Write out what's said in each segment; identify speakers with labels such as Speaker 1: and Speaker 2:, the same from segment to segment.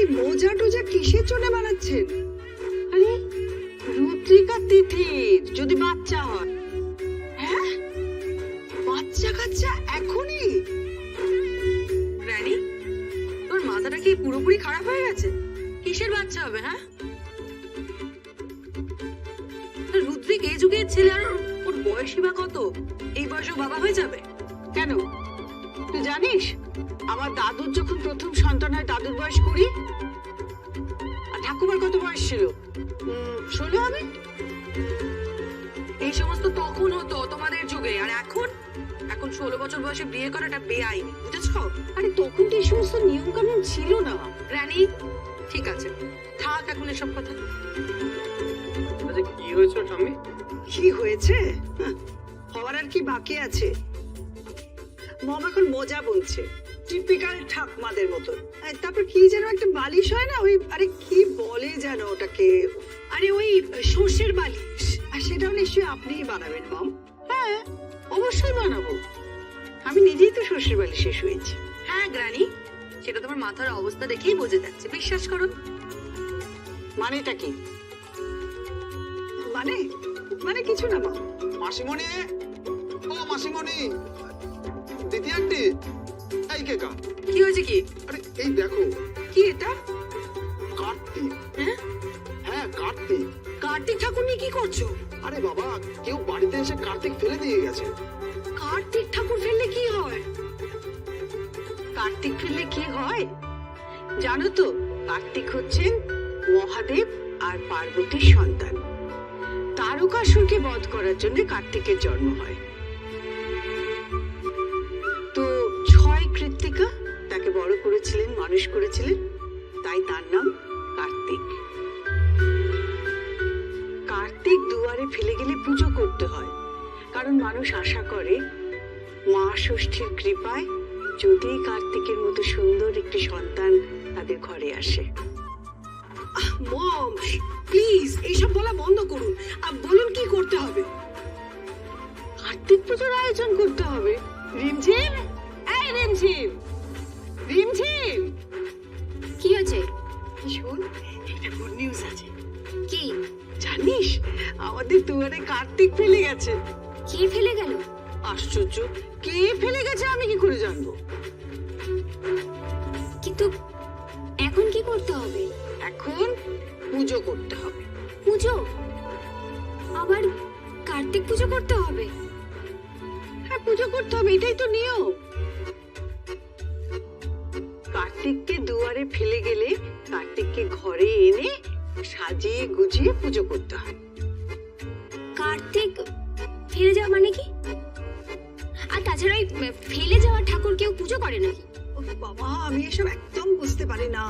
Speaker 1: এই মোজা টোজা কিসের জন্য বানাচ্ছেন? আরে রুদ্রিকা তিথির যদি বাচ্চা হয়। হ্যাঁ, বাচ্চা কাচ্চা এখনই?
Speaker 2: রানী, তোর মাথাটা কি পুরোপুরি খারাপ হয়ে গেছে? কিসের বাচ্চা হবে? হ্যাঁ, রুদ্রিক এই যুগের ছেলে, আর ওর বয়সই বা কত? এই বয়সে বাবা হয়ে যাবে
Speaker 1: কেন তুই জানিস আমার দাদুর যখন প্রথম সন্তান হয় দাদুর বয়স 20, আর ঠাকুমার কত বয়স ছিল? 16 হবে।
Speaker 2: এই সমস্ত তখন হতো তোমাদের যুগে, আর এখন 16 বছর বয়সে বিয়ে করাটা বেআইনি, বুঝেছো?
Speaker 1: আরে তখন তো এই সমস্ত নিয়ম কানুন ছিল না।
Speaker 2: রানী, ঠিক আছে, থাক এখন এসব কথা।
Speaker 3: আচ্ছা, কি হয়েছে ঠাম্মি?
Speaker 1: কি হয়েছে? হওয়ার আর কি বাকি আছে? মম এখন মজা বলছে, টিপিক্যাল ঠাকমাদের মতো। তারপর কি যেন একটা বালিশ হয় না, ওই আরে কি বলে যেন ওটাকে? আরে ওই সর্ষের বালিশ। আর সেটাও নিশ্চয়ই আপনিই বানাবেন মম? হ্যাঁ, অবশ্যই বানাবো। আমি নিজেই তো সর্ষের বালিশে শুয়েছি।
Speaker 2: হ্যাঁ গ্রানি, সেটা তোমার মাথার অবস্থা দেখেই বোঝা যাচ্ছে, বিশ্বাস করো।
Speaker 1: মানেটা কি? মানে মানে কিছু না মা।
Speaker 3: মাসিমণি, ও মাসিমণি, দিদি আন্টি, এই কেকা।
Speaker 2: কি হয়েছে কি?
Speaker 3: আরে এই দেখো।
Speaker 2: কি এটা?
Speaker 3: কার্তিক।
Speaker 2: হ্যাঁ,
Speaker 3: হ্যাঁ কার্তিক।
Speaker 2: কার্তিক ঠাকুর নিয়ে কি করছো?
Speaker 3: আরে বাবা, কেউ বাড়িতে এসে কার্তিক ফেলে দিয়ে গেছে।
Speaker 2: কার্তিক ঠাকুর ফেললে কি হয়?
Speaker 1: কার্তিক ফেললে কি হয় জানো তো? কার্তিক হচ্ছেন মহাদেব আর পার্বতীর সন্তান। তারকাসুরকে বধ করার জন্য কার্তিকের জন্ম হয়। তো 6 কৃত্তিকা তাকে বড় করেছিলেন, মানুষ করেছিলেন, তাই তার নাম কার্তিক। কার্তিক দুয়ারে ফেলে গেলে পুজো করতে হয়, কারণ মানুষ আশা করে মা ষষ্ঠীর কৃপায় যদি কার্তিকের মতো সুন্দর একটি সন্তান তাদের ঘরে আসে।
Speaker 2: মম, প্লিজ এইসব বলা বন্ধ করুন, আর বলুন কি করতে হবে।
Speaker 1: কার্তিক পুজোর আয়োজন করতে হবে। রিমঝিম, এই রিমঝিম, রিমঝিম।
Speaker 4: কি হয়েছে?
Speaker 1: শোন, একটা গুড নিউজ আছে।
Speaker 4: কি?
Speaker 1: জানিস আমাদের দুয়ারে কার্তিক ফেলে গেছে।
Speaker 4: কে ফেলে গেল?
Speaker 1: আশ্চর্য, কে ফেলে গেছে আমি কি করে জানবো?
Speaker 4: কিন্তু এখন কি করতে হবে?
Speaker 1: এখন পুজো করতে হবে।
Speaker 4: পুজো? আবার কার্তিক পুজো করতে হবে?
Speaker 1: হ্যাঁ, পুজো করতে হবে, এটাই তো নিয়ম। কার্তিককে দুয়ারে ফেলে গেলে কার্তিককে ঘরে এনে সাজিয়ে গুজিয়ে পুজো করতে হয়।
Speaker 4: কার্তিক ফেলে যাওয়া মানে কি? আর তাছাড়া ওই ফেলে যাওয়া ঠাকুর কেউ পুজো করে নাকি?
Speaker 1: ও বাবা, আমি এসব একদম বুঝতে পারি না।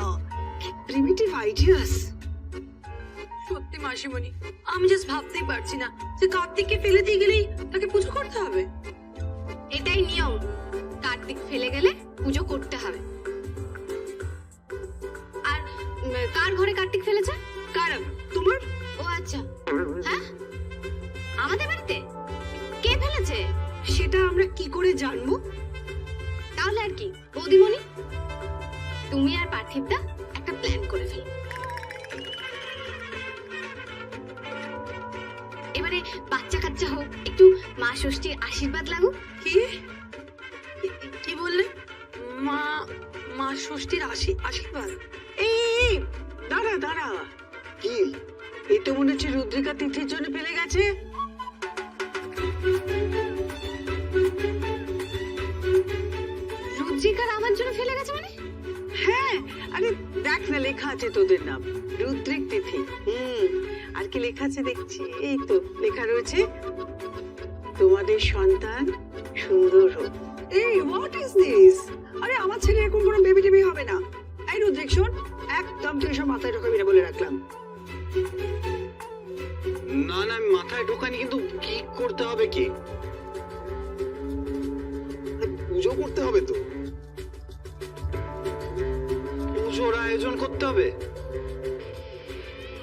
Speaker 1: Primitive ideas.
Speaker 2: সত্যি মাসিমণি, আমি জাস্ট ভাবতেই পারছি না যে কার্তিককে ফেলে দিয়ে গেলেই তাকে পুজো করতে হবে।
Speaker 4: এটাই নিয়ম, কার্তিক ফেলে গেলে পুজো করতে হবে। আর কার ঘরে কার্তিক ফেলেছে?
Speaker 1: কার? তোমার?
Speaker 4: ও আচ্ছা, হ্যাঁ আমাদের বাড়িতে কে ফেলেছে
Speaker 1: সেটা আমরা কি করে জানবো?
Speaker 4: তাহলে আর কি বৌদিমণি, তুমি আর পার্থিবদা একটা প্ল্যান করে ফেলো। এবারে বাচ্চা কাচ্চা হোক, একটু মা ষষ্ঠীর আশীর্বাদ লাগুক।
Speaker 2: কি কি বললে? মা ষষ্ঠীর আশীর্বাদ?
Speaker 1: এই দাঁড়া দাঁড়া,
Speaker 3: কি?
Speaker 1: এই তো মনে হচ্ছে রুদ্রিকা তিথির জন্য ফেলে গেছে।
Speaker 4: রুদ্রিকার আমার জন্য ফেলে গেছে মানে?
Speaker 1: হ্যাঁ, আরে দেখ না, লেখা আছে তোদের নাম, রুদ্রিক তিথি। আর কি লেখা আছে দেখছি, এই তো লেখা রয়েছে তোমাদের সন্তান সুন্দর হোক। এই হোয়াট ইজ দিস? আরে আমার ছেলে এরকম কোনো বেবি টেবি হবে না। এই রুদ্রিক শোন, একদম তুই সব মাথায় ঢোকাবি না বলে রাখলাম।
Speaker 3: না না, আমি মাথায় ঢোকানি, কিন্তু কি করতে হবে? কি পুজো করতে হবে তো, পুজোর আয়োজন করতে হবে।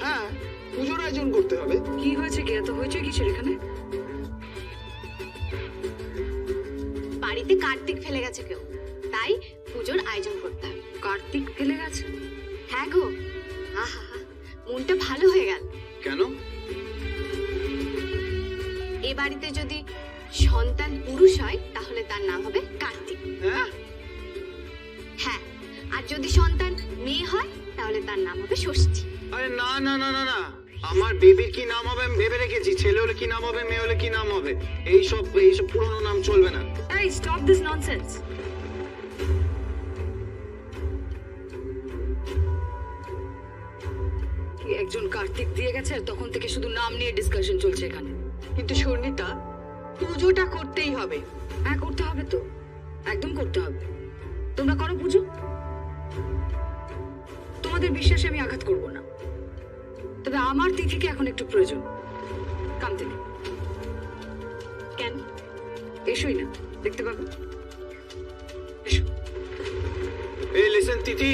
Speaker 3: হ্যাঁ, পুজোর আয়োজন করতে হবে।
Speaker 2: কি হয়েছে? কি এত হয়েছে কিসের এখানে?
Speaker 4: বাড়িতে কার্তিক ফেলে গেছে কেউ, তাই পুজোর আয়োজন করতে হবে।
Speaker 2: কার্তিক ফেলে গেছে?
Speaker 4: হ্যাঁ গো, আহা, মনটা ভালো হয়ে গেল।
Speaker 3: কেন?
Speaker 4: এ বাড়িতে যদি সন্তান পুরুষ হয় তাহলে তার নাম হবে কার্তিক।
Speaker 3: হ্যাঁ?
Speaker 4: হ্যাঁ, আর যদি সন্তান মেয়ে হয় তাহলে তার নাম হবে ষষ্ঠী।
Speaker 3: আরে না না না না না, আমার বেবির কি নাম হবে আমি ভেবে রেখেছি। ছেলে হলে কি নাম হবে, মেয়ে হলে কি নাম হবে, এইসব পুরনো নাম চলবে না।
Speaker 2: এই স্টপ দিস ননসেন্স। একজন কার্তিক দিয়ে গেছে আর তখন থেকে শুধু নাম নিয়ে ডিসকাশন চলছে এখানে।
Speaker 1: কিন্তু সুনিতা, পুজোটা করতেই হবে।
Speaker 2: হ্যাঁ করতে হবে তো, একদম করতে হবে। তোমরা করো পুজো, তোমাদের বিশ্বাসে আমি আঘাত করব না। তবে আমার তিথিকে এখন একটু প্রয়োজন। কাম থেকে
Speaker 4: কেন?
Speaker 2: এসোই না, দেখতে পাবো। এসো।
Speaker 3: এই লিসেন তিথি,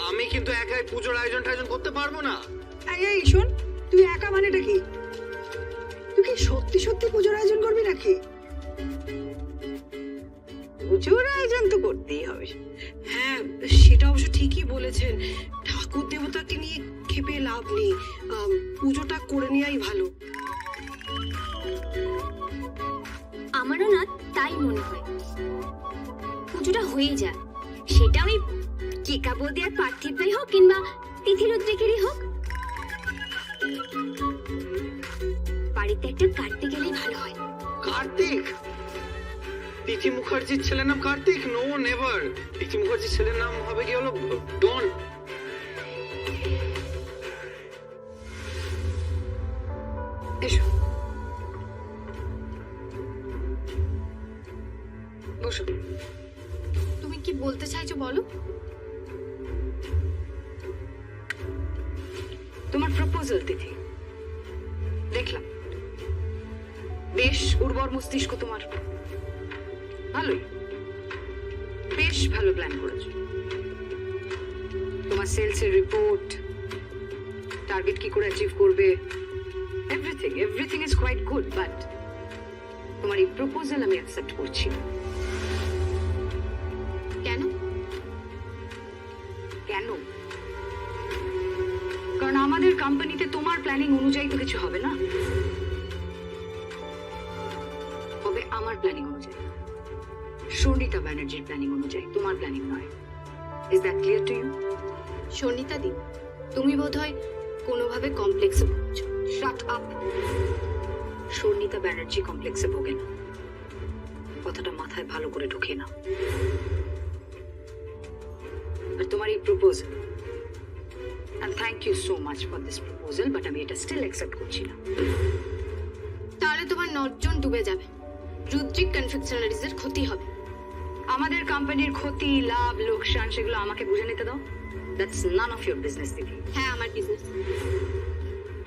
Speaker 3: আমি কিন্তু একাই পুজোর আয়োজন টায়োজন করতে পারবো না।
Speaker 1: এই শোন, তুই একা মানেটা কি? তুই কি সত্যি সত্যি পুজোর আয়োজন করবি নাকি? পুজোর আয়োজন তো করতেই হবে।
Speaker 2: হ্যাঁ সেটা অবশ্য ঠিকই বলেছেন, ঠাকুর দেবতাকে নিয়ে ক্ষেপে লাভ নেই, পুজোটা করে নেওয়াই ভালো।
Speaker 4: আমারও না তাই মনে হয়। পুজোটা হয়ে যায়, সেটা ওই কেকা বৌদি আর পার্থিব ভাই হোক কিংবা তিথি রুদ্রিকেরই হোক, বাড়িতে একটা কার্তিক এলেই ভালো হয়।
Speaker 3: কার্তিক? তিথি মুখার্জির ছেলের নাম কার্তিক? No never. তিথি মুখার্জির ছেলের নাম হবে কি হলো ডন।
Speaker 2: এসো, বসো।
Speaker 4: তুমি কি বলতে চাইছো বলো?
Speaker 2: তোমার প্রপোজাল তিথি দেখলাম, বেশ উর্বর মস্তিষ্ক তোমার, ভালোই, বেশ ভালো প্ল্যান করেছো। তোমার সেলসের রিপোর্ট, টার্গেট কি করে অ্যাচিভ করবে, everything is quite good, but তোমার এই প্রপোজাল আমি অ্যাকসেপ্ট করছি না।
Speaker 4: কেন?
Speaker 2: কেন? কারণ আমাদের কোম্পানিতে তোমার প্ল্যানিং অনুযায়ী তো কিছু হবে না, হবে আমার প্ল্যানিং অনুযায়ী, সন্ডিতা ব্যানার্জির প্ল্যানিং অনুযায়ী, তোমার প্ল্যানিং নয়। Is that clear to you?
Speaker 4: Sannita দি, তুমি বোধহয় কোনোভাবে কমপ্লেক্সে ভুগছো।
Speaker 2: Shut up. সন্ডিতা ব্যানার্জি কমপ্লেক্সে ভোগে না, কথাটা মাথায় ভালো করে ঢুকিয়ে নাও। আর তোমার এই proposal, and thank you so much for this proposal, but আমি এটা স্টিল অ্যাকসেপ্ট করছি না।
Speaker 4: তাহলে তোমার নজন ডুবে যাবে, রুদ্রিক কনফেকশনারিজ এর ক্ষতি হবে।
Speaker 2: আমাদের কোম্পানির ক্ষতি, লাভ, লোকসান সেগুলো আমাকে বুঝে নিতে দাও। That's none of your business দিদি।
Speaker 4: হ্যাঁ, আমার বিজনেস,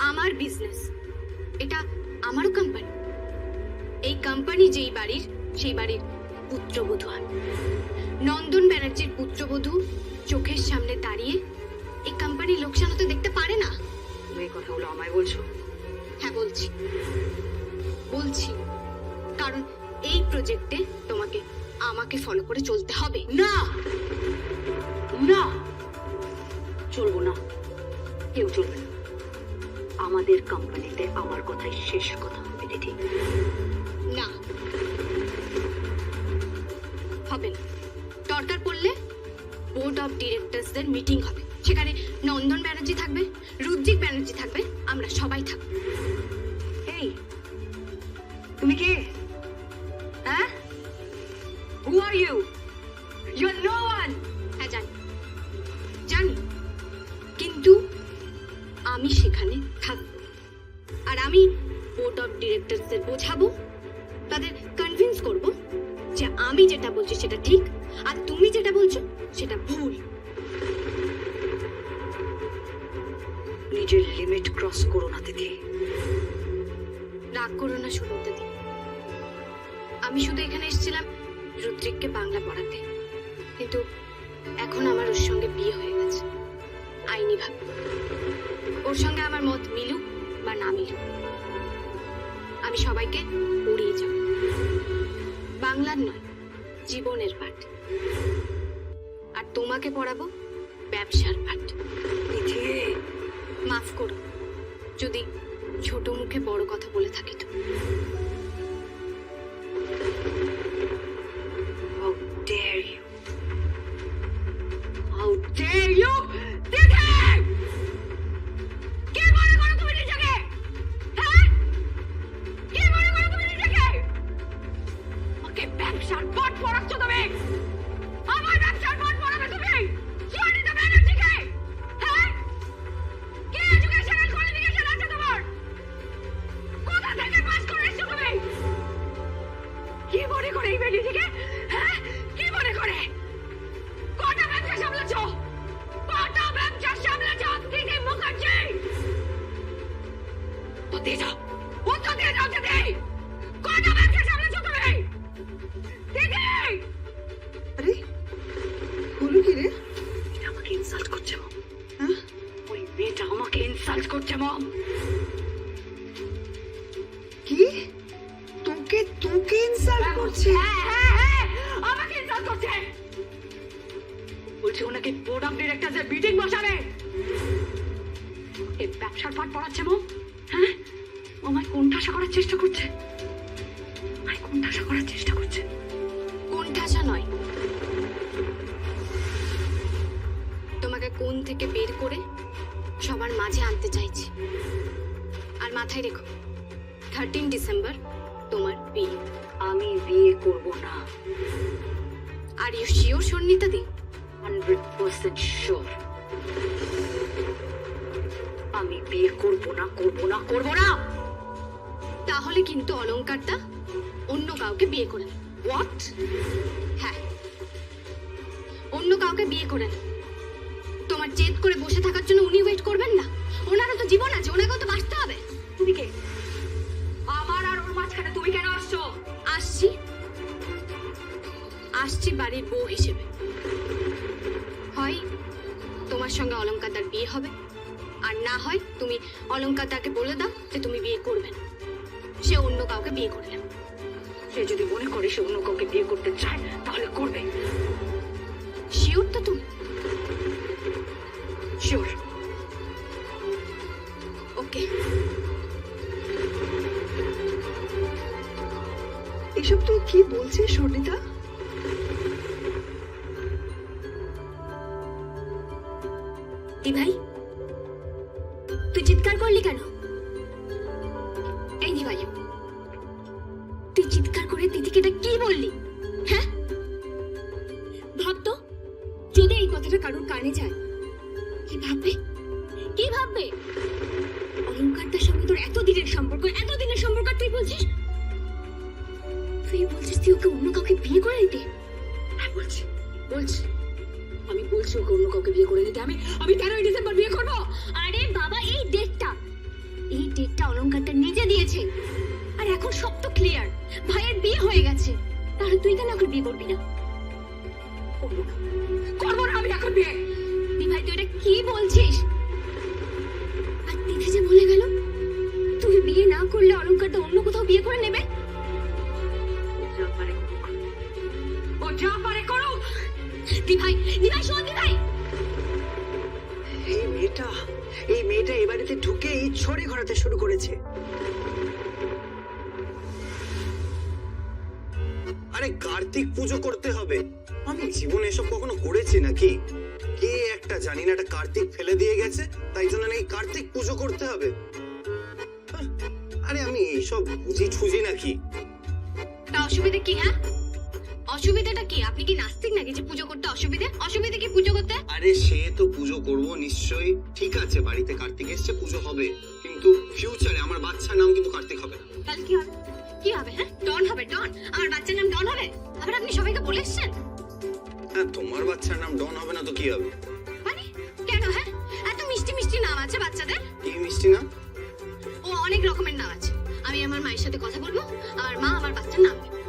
Speaker 4: আমার বিজনেস, এটা আমারও কোম্পানি। এই কোম্পানি যেই বাড়ির, সেই বাড়ির পুত্রবধূ আমি। নন্দন ব্যানার্জির পুত্রবধূ চোখের সামনে দাঁড়িয়ে এই কোম্পানির লোকসান হতে দেখতে পারে না।
Speaker 2: তুমি এই কথাগুলো আমায় বলছো?
Speaker 4: হ্যাঁ বলছি, বলছি, কারণ এই প্রজেক্টে তোমাকে আমাকে ফলো করে চলতে হবে।
Speaker 2: না না, চলবো না, কেউ চলবে না। আমাদের কোম্পানিতে আমার কথাই শেষ কথা হবে দিদি।
Speaker 4: না, হবে না। দরকার পড়লে বোর্ড অফ ডিরেক্টরসদের মিটিং হবে, সেখানে নন্দন ব্যানার্জি থাকবে, রুদ্রিক ব্যানার্জি থাকবে, আমরা সবাই থাকবো।
Speaker 2: এই তুমি কে? হ্যাঁ? Who are you? You're no one.
Speaker 4: হ্যাঁ জানি, জানি, কিন্তু আমি সেখানে থাকবো। আর আমি বোর্ড অফ ডিরেক্টরসদের বোঝাবো, তাদের কনভিন্স করব যে আমি যেটা বলছি সেটা ঠিক আর তুমি যেটা বলছো সেটা ভুল।
Speaker 2: নিজের লিমিট ক্রস করো না দিদি।
Speaker 4: রাগ করো না শুনতে দি, আমি শুধু এখানে এসেছিলাম রুদ্রিককে বাংলা পড়াতে, কিন্তু এখন আমার ওর সঙ্গে বিয়ে হয়ে গেছে আইনি ভাবে। ওর সঙ্গে আমার মত মিলুক বা না মিলুক, আমি সবাইকে পড়িয়ে যাব। বাংলার নয়, জীবনের পাঠ। আর তোমাকে পড়াবো ব্যবসার পাট।
Speaker 1: তিথি,
Speaker 4: মাফ করো যদি ছোট মুখে বড় কথা বলে থাকি তো।
Speaker 2: How dare you? How dare you? দিদি! কি মনে করো তুমি নিজেকে? হ্যাঁ? কি মনে করো তুমি নিজেকে? ওকে ব্যবসার বট পড়াচ্ছ তুমি? আমার ব্যবসার বট পড়াবে তুমি? সুনিতা ব্যানার্জিকে? হ্যাঁ? কি এডুকেশনাল কোয়ালিফিকেশন আছে তোমার? কোথা থেকে পাস করে এসছো তুমি? কি মনে করে এই মেয়ে নিজেকে? হ্যাঁ? কি মনে করে? কটা ব্যবসা সামলাচ্ছো? কটা ব্যবসা সামলাচ্ছো দিদি মুখার্জি? তো দিয়ে যাও, উত্তর দিয়ে যাও দিদি। কটা ব্যবসা সামলাচ্ছো তুমি? দিদি!
Speaker 1: আরে হলো কি রে?
Speaker 2: এটা আমাকে ইনসাল্ট করছে মম।
Speaker 1: হ্যাঁ?
Speaker 2: ওই মেয়েটা আমাকে ইনসাল্ট করছে মম।
Speaker 1: কি? তোকে তোকে ইনসাল্ট করছে?
Speaker 2: হ্যাঁ, আমাকে ইনসাল্ট করছে। বলছে ওনাকে বোর্ড অফ ডিরেক্টরসের মিটিং বসাবে। এই ব্যবসার পাঠ পড়াচ্ছে মো। হ্যাঁ, ও আমায় কোণঠাসা করার চেষ্টা করছে। আমায় কোণঠাসা করার চেষ্টা করছে।
Speaker 4: কোণঠাসা নয়, তোমাকে কোণ থেকে বের করে সবার মাঝে আনতে চাইছি। আর মাথায় রেখো 13 ডিসেম্বর তোমার বিয়ে।
Speaker 2: আমি বিয়ে করব না।
Speaker 4: আর ইউ শিওর সন্নিতা দি?
Speaker 2: 100% শিওর। আমি বিয়ে করব না, করব না, করব না।
Speaker 4: তাহলে কিন্তু অলংকারটা অন্য কাউকে বিয়ে করে নেবে।
Speaker 2: হোয়াট?
Speaker 4: হ্যাঁ, অন্য কাউকে বিয়ে করে নেবে। তোমার জেদ করে বসে থাকার জন্য উনি ওয়েট করবেন না? ওনারও তো জীবন আছে, ওনাকেও তো বাঁচতে হবে।
Speaker 2: তুমি কে? আমার আর ওর মাঝখানে তুমি কেন আসছো?
Speaker 4: আসছি আসছি বাড়ির বউ হিসেবে। হয় তোমার সঙ্গে অলংকারদার বিয়ে হবে, আর না হয় তুমি অলংকারদাকে বলে দাও যে তুমি বিয়ে করবে না, সে অন্য কাউকে বিয়ে করে নেবে।
Speaker 2: সে যদি মনে করে সে অন্য কাউকে বিয়ে করতে চায় তাহলে করবে।
Speaker 4: শিওর তো তুমি?
Speaker 2: শিওর।
Speaker 4: ওকে।
Speaker 1: এসব তুই কি বলছিস সন্নিতা?
Speaker 4: দি ভাই, তুই চিৎকার করলি কেন? এই দি ভাই, তুই চিৎকার করে দিদিকে এটা কি বললি? হ্যাঁ, ভাবতো যদি এই কথাটা কারোর কানে যায় কি ভাববে? কি ভাববে? অলংকারটার সঙ্গে তোর এতদিনের সম্পর্ক, এতদিনের সম্পর্ক, তুই বলছিস তুই ওকে অন্য কাউকে বিয়ে করে নিতে?
Speaker 2: হ্যাঁ বলছি, আমি বলছি ওকে অন্য কাউকে বিয়ে করে নিতে। আমি 13ই ডিসেম্বর বিয়ে করব।
Speaker 4: আরে বাবা, এই ডেটটা অলংকারটা নিজে দিয়েছে। আর এখন সব তো ক্লিয়ার, ভাইয়ের বিয়ে হয়ে গেছে। তাহলে তুই কেন ওকে বিয়ে করবি না?
Speaker 2: করবো না আমি এখন বিয়ে।
Speaker 4: দি ভাই, তুই এটা কি বলছিস? আর তিথি যে বলে গেল তুই বিয়ে না করলে অলংকারটা অন্য কোথাও বিয়ে করে নেবে।
Speaker 2: ও যা পারে করুক।
Speaker 4: দি ভাই শোন দি ভাই।
Speaker 1: এই মেয়েটা এ বাড়িতে ঢুকেই ছড়ি ঘোরাতে শুরু করেছে।
Speaker 3: আরে কার্তিক পুজো করতে হবে। আমি জীবনে এসব কখনো করেছি নাকি? কে একটা জানি না, একটা কার্তিক ফেলে দিয়ে গেছে, তাই জন্য নাকি কার্তিক পুজো করতে হবে। আরে আমি এইসব বুঝি ছুজি নাকি?
Speaker 4: তা অসুবিধা কি? হ্যাঁ, অসুবিধাটা কি? আপনি কি নাস্তিক নাকি যে পুজো করতে অসুবিধা কি পুজো করতে?
Speaker 3: আরে সে তো পুজো করবো নিশ্চয়ই, ঠিক আছে, বাড়িতে কার্তিক এসছে, পুজো হবে, কিন্তু ফিউচারে আমার বাচ্চার নাম কিন্তু কার্তিক হবে না।
Speaker 4: তাহলে কি হবে? কি হবে? হ্যাঁ, ডন হবে, ডন। আমার বাচ্চার নাম ডন হবে? আবার আপনি সবাইকে বলে এসছেন?
Speaker 3: হ্যাঁ, তোমার বাচ্চার নাম ডন হবে না তো কি হবে?
Speaker 4: মানে কেন? হ্যাঁ, এত মিষ্টি মিষ্টি নাম আছে বাচ্চাদের।
Speaker 3: কি মিষ্টি নাম?
Speaker 4: ও অনেক রকমের নাম আছে। আমি আমার মায়ের সাথে কথা বলবো, আমার মা আমার বাচ্চার নাম দেবে।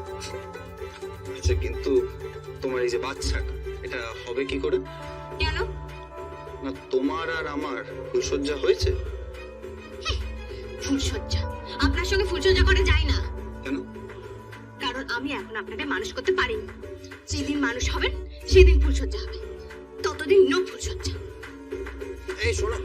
Speaker 3: আচ্ছা, কিন্তু তোমার এই যে বাচ্চাটা, এটা হবে কি করে?
Speaker 4: কেন?
Speaker 3: না তোমার আর আমার ফুলসজ্জা হয়েছে?
Speaker 4: ফুলসজ্জা? আপনার সঙ্গে ফুলসজ্জা করা যায় না।
Speaker 3: কেন?
Speaker 4: কারণ আমি এখন আপনাকে মানুষ করতে পারিনি। যেদিন মানুষ হবেন সেদিন ফুলসজ্জা হবে। তত ততদিন নো ফুলসজ্জা।
Speaker 3: এই শোনো,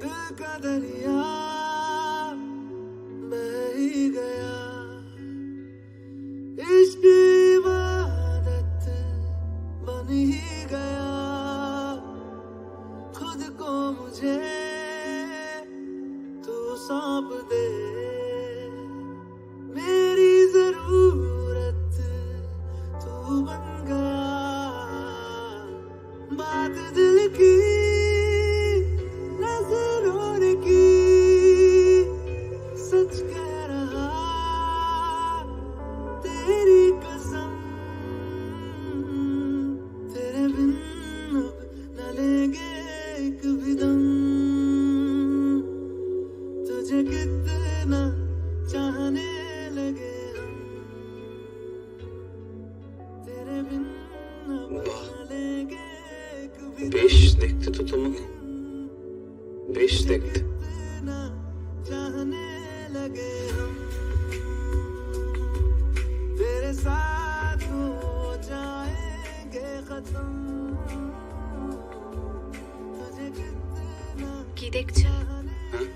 Speaker 5: दिल का दरिया बह ही गया, इश्क इबादत बन ही गया, खुद को मुझे तू सौंप दे, मेरी जरूरत तू बन गया, बात दिल की नजरों की सच कह रहा, तेरी कसम तेरे बिन अब न लेंगे एक भी दम, तुझे कितना चाहने लगे हम, तेरे बिन अब न लेंगे एक भी
Speaker 3: বেশ দেখতে তো তোমাকে, বেশ দেখতে।
Speaker 5: कितना चाहने लगे हम, तेरे साथ हो जाएंगे खत्म, तुझे कितना
Speaker 4: কি দেখছো?
Speaker 3: হ্যাঁ?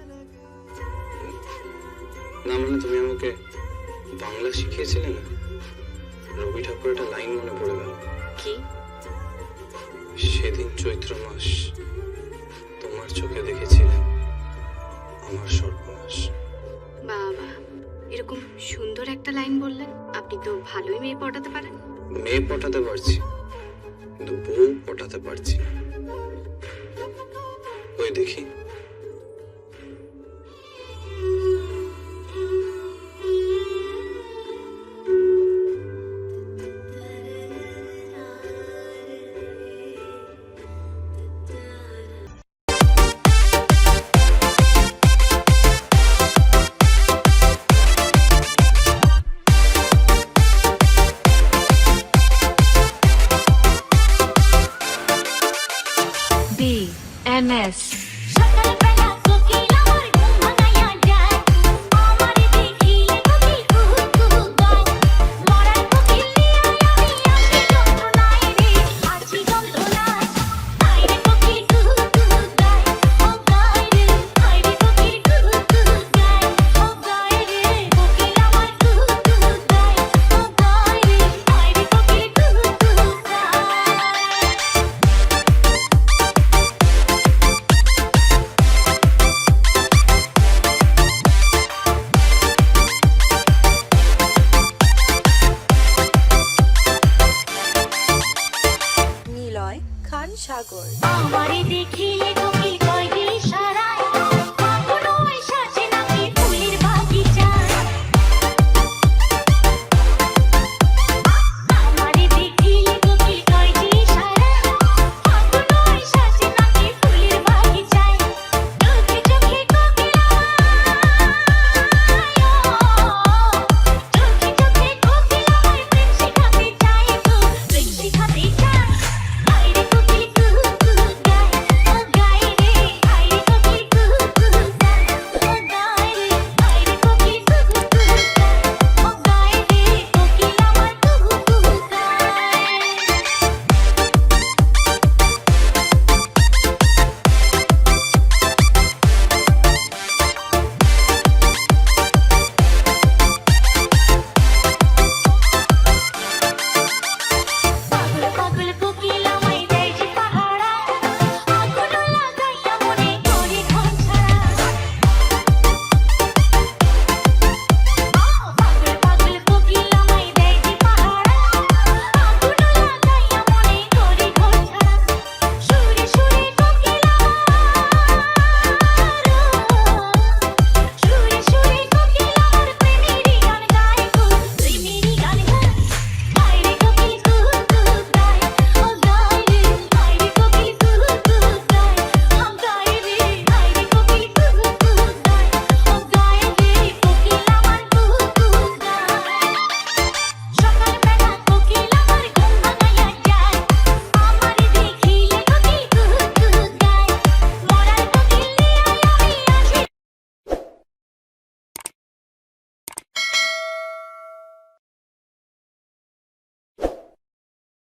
Speaker 3: না মানে তুমি আমাকে বাংলা শিখিয়েছিলে না, রবি ঠাকুর একটা লাইন মনে পড়ে গেল।
Speaker 4: কি?
Speaker 3: সেদিন চৈত্র মাস, তোমার চোখে দেখেছিলাম আমার সর্বনাশ।
Speaker 4: বাবা, এরকম সুন্দর একটা লাইন বললেন। আপনি তো ভালোই মেয়ে পটাতে পারেন।
Speaker 3: মেয়ে পটাতে পারছি, কিন্তু বউ পটাতে পারছি না। ওই দেখি,
Speaker 2: BMS
Speaker 6: সকালবেলা কোকিল আমার ঘুম ভাঙাইয়া যায়, আমারে দেখিলে কোকিল কুহু কুহু গায়, মরার কোকিল নিয়া আমি আছি যন্ত্রণায় রে, আছি যন্ত্রণায়, হায় রে কোকিল কুহু কুহু গায়, ও গায় রে, হায় রে কোকিল কুহু কুহু গায়, ও গায় রে, কোকিল আমার কুহু কুহু গায়, ও গায় রে, হায় রে কোকিল কুহু কুহু গায়।
Speaker 7: নিলয় খান সাগর।
Speaker 6: আমারে দেখিলে কোকিল কয় রে সারা,